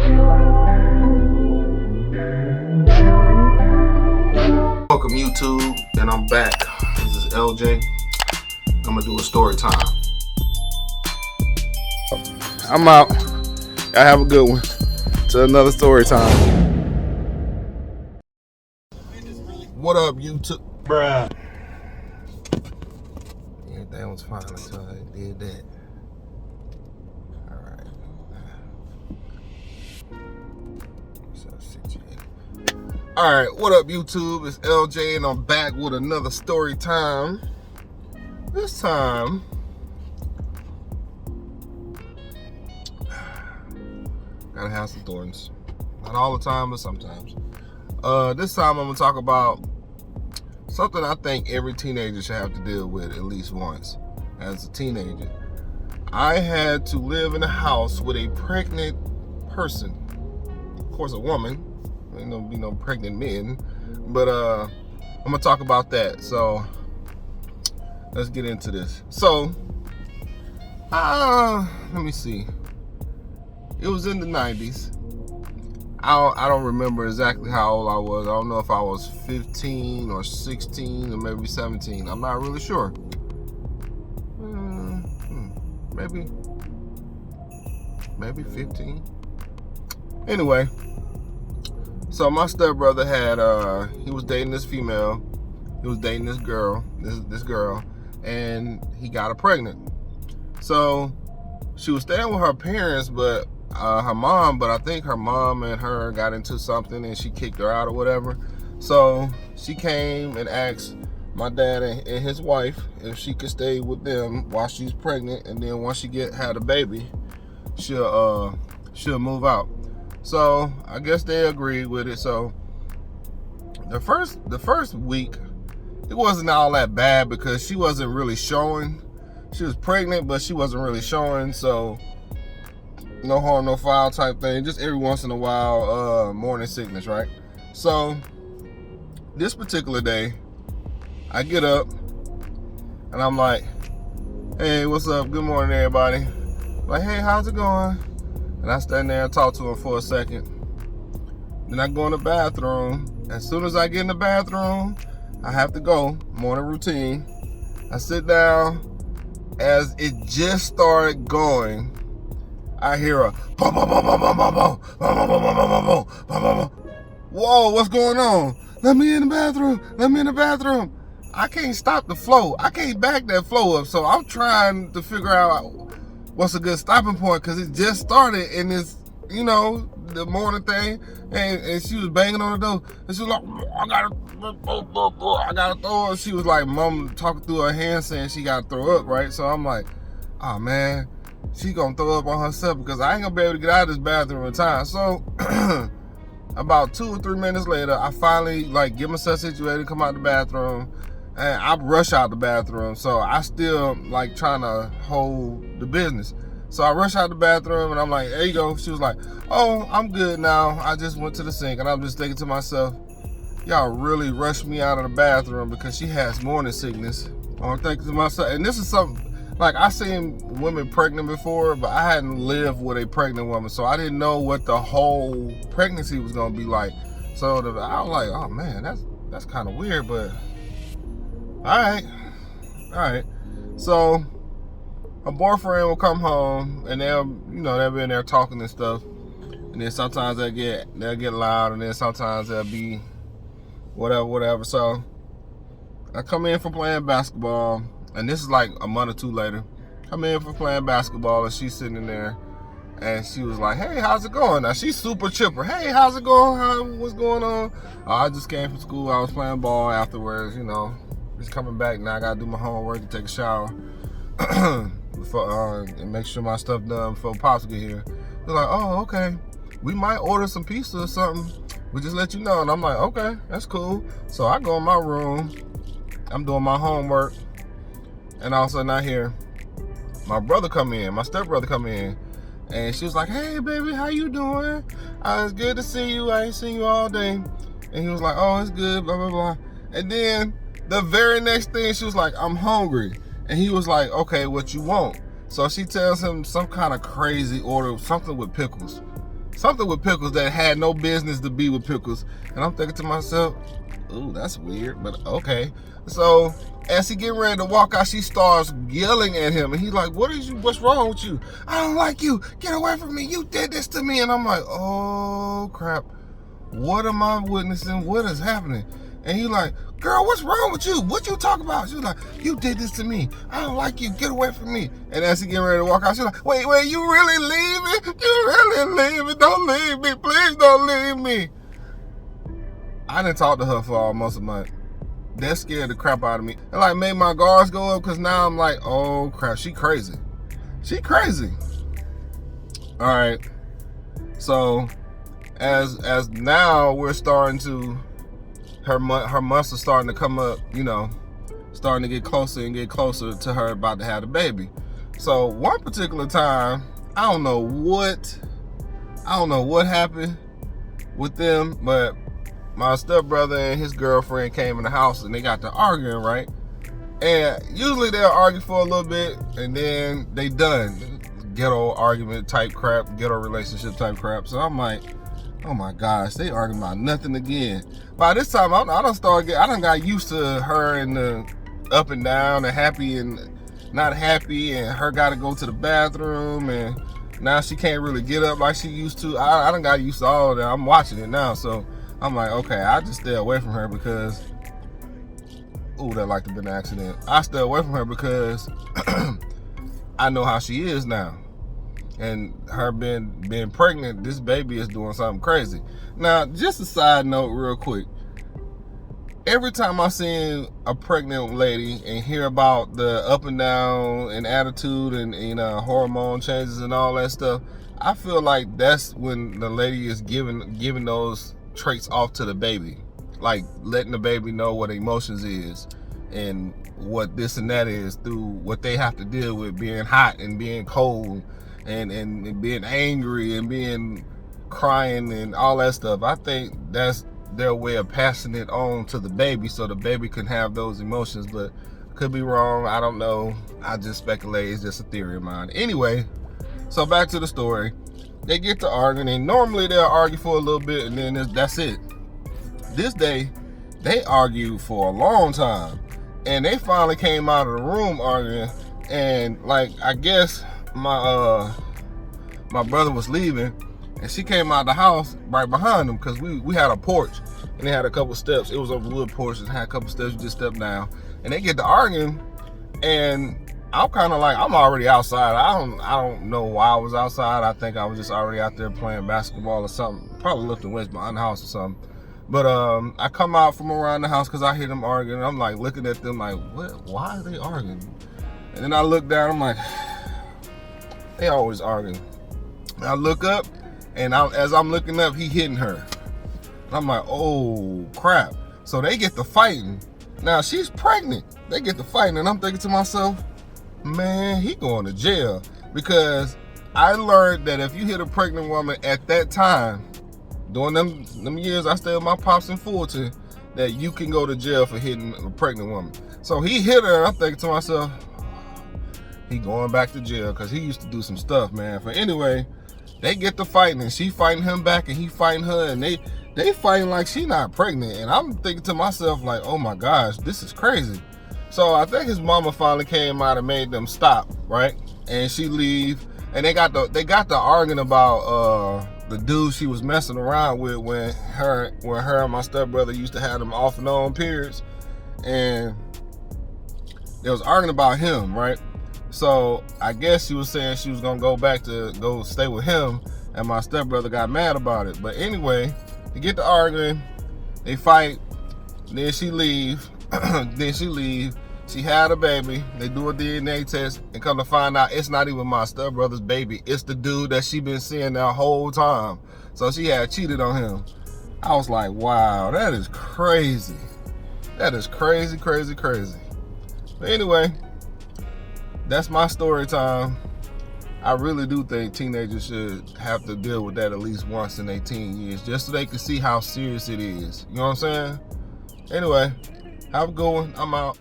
Welcome YouTube, and I'm back. This is LJ. I'm gonna do a story time. I'm out. I have a good one. To another story time. What up, YouTube? Bruh. Everything was fine until I did that. Alright. Alright, what up, YouTube? It's LJ, and I'm back with another story time. This time, gotta have some thorns. Not all the time, but sometimes. This time I'm gonna talk about something I think every teenager should have to deal with at least once as a teenager. I had to live in a house with a pregnant person. Of course, a woman. There ain't gonna be no pregnant men. But I'm gonna talk about that. So let's get into this. So let me see. It was in the 90s. I don't remember exactly how old I was. I don't know if I was 15 or 16 or maybe 17. I'm not really sure. Maybe 15. Anyway, so my stepbrother had he was dating this female. He was dating this girl, this girl, and he got her pregnant. So she was staying with her parents, but her mom, but I think her mom and her got into something and she kicked her out or whatever. So she came and asked my dad and his wife if she could stay with them while she's pregnant, and then once she had a baby, she'll move out. So I guess they agreed with it. So the first week, it wasn't all that bad because she wasn't really showing. She was pregnant, but she wasn't really showing, so no harm, no foul type thing. Just every once in a while, morning sickness, right? So this particular day, I get up and I'm like, hey, what's up? Good morning, everybody. Like, hey, how's it going? And I stand there and talk to him for a second. Then I go in the bathroom. As soon as I get in the bathroom, I have to go, morning routine. I sit down. As it just started going, I hear a boom, boom, boom, boom, boom, boom, boom, boom, boom, boom, boom, boom. Whoa, what's going on? Let me in the bathroom. Let me in the bathroom. I can't stop the flow. I can't back that flow up. So I'm trying to figure out what's a good stopping point, because it just started in this, the morning thing. And she was banging on the door. And she was like, I gotta throw up. She was like, mom talking through her hand saying she gotta throw up, right? So I'm like, oh man, she gonna throw up on herself because I ain't gonna be able to get out of this bathroom in time. So about 2 or 3 minutes later, I finally get myself situated, come out the bathroom, and I rush out the bathroom. So I still trying to hold the business. So I rush out the bathroom and I'm like, there you go. She was like, oh, I'm good now. I just went to the sink. And I'm just thinking to myself, y'all really rushed me out of the bathroom because she has morning sickness. I'm thinking to myself, and this is something, I seen women pregnant before, but I hadn't lived with a pregnant woman, so I didn't know what the whole pregnancy was gonna be like. So I was like, oh man, that's kind of weird, but all right. So her boyfriend will come home and they'll be in there talking and stuff, and then sometimes they'll get loud, and then sometimes they'll be whatever. So I come in from playing basketball, and this is like a month or two later. Come in for playing basketball, and she's sitting in there, and she was like, hey, how's it going? Now she's super chipper. Hey, how's it going? What's going on? I just came from school. I was playing ball afterwards, just coming back. Now I gotta do my homework and take a shower before, and make sure my stuff done before Pops get here. They're like, oh, okay. We might order some pizza or something. We just let you know. And I'm like, okay, that's cool. So I go in my room. I'm doing my homework. And all of a sudden I hear my stepbrother come in. And she was like, hey, baby, how you doing? It's good to see you. I ain't seen you all day. And he was like, oh, it's good, blah, blah, blah. And then the very next thing, she was like, I'm hungry. And he was like, okay, what you want? So she tells him some kind of crazy order, something with pickles. something with pickles that had no business to be with pickles. And I'm thinking to myself, ooh, that's weird, but okay. So as he getting ready to walk out, she starts yelling at him, and he's like, what's wrong with you? I don't like you. Get away from me. You did this to me. And I'm like, oh crap. What am I witnessing? What is happening? And he's like, girl, what's wrong with you? What you talking about? She's like, you did this to me. I don't like you. Get away from me. And as he getting ready to walk out, she's like, wait, you really leaving? You really leaving? Don't leave me. Please don't leave me. I didn't talk to her for almost a month. That scared the crap out of me. It like made my guards go up, because now I'm like, oh crap, she crazy. She crazy. All right. So as now we're starting to, her months are starting to come up, you know, starting to get closer and get closer to her about to have the baby. So one particular time, I don't know what happened with them, but my stepbrother and his girlfriend came in the house and they got to arguing, right? And usually they'll argue for a little bit and then they done. Ghetto argument type crap, ghetto relationship type crap. So I'm like, oh my gosh, they arguing about nothing again. By this time, I done got used to her and the up and down and happy and not happy, and her got to go to the bathroom, and now she can't really get up like she used to. I done got used to all of that. I'm watching it now, so I'm like, okay, I just stay away from her because, ooh, that like to be an accident. I stay away from her because I know how she is now. And her being pregnant, this baby is doing something crazy. Now, just a side note real quick. Every time I see a pregnant lady and hear about the up and down and attitude and hormone changes and all that stuff, I feel like that's when the lady is giving those traits off to the baby. Like letting the baby know what emotions is and what this and that is through what they have to deal with, being hot and being cold and being angry and being crying and all that stuff. I think that's their way of passing it on to the baby so the baby can have those emotions, but could be wrong. I don't know. I just speculate. It's just a theory of mine. Anyway, so back to the story. They get to arguing, and normally they'll argue for a little bit and then that's it. This day, they argued for a long time, and they finally came out of the room arguing, and like, I guess my brother was leaving, and she came out of the house right behind him, because we had a porch and they had a couple steps. It was a wood porch and had a couple steps. You just step down, and they get to arguing, and I'm kind of like, I'm already outside. I don't know why I was outside. I think I was just already out there playing basketball or something, probably lifting weights behind the house or something. But I come out from around the house because I hear them arguing. I'm like looking at them like, what? Why are they arguing? And then I look down. I'm like, they always arguing. And I look up, and as I'm looking up, he hitting her. And I'm like, oh crap. So they get to fighting. Now she's pregnant. They get to fighting, and I'm thinking to myself, man, he going to jail. Because I learned that if you hit a pregnant woman at that time, during them years I stayed with my pops in Fulton, that you can go to jail for hitting a pregnant woman. So he hit her, and I'm thinking to myself, he going back to jail, because he used to do some stuff, man. But anyway, they get to fighting, and she fighting him back, and he fighting her, and they fighting like she not pregnant. And I'm thinking to myself like, oh my gosh, this is crazy. So I think his mama finally came out and made them stop, right? And she leave, and they got the arguing about the dude she was messing around with when her and my stepbrother used to have them off and on periods, and they was arguing about him, right? So I guess she was saying she was gonna go stay with him, and my stepbrother got mad about it. But anyway, they get to arguing, they fight, then she leave. She had a baby. They do a DNA test, and come to find out it's not even my stepbrother's baby. It's the dude that she been seeing that whole time. So she had cheated on him. I was like, wow, that is crazy. That is crazy, crazy, crazy. But anyway, that's my story time. I really do think teenagers should have to deal with that at least once in their teen years, just so they can see how serious it is. You know what I'm saying? Anyway, have a good one. I'm out.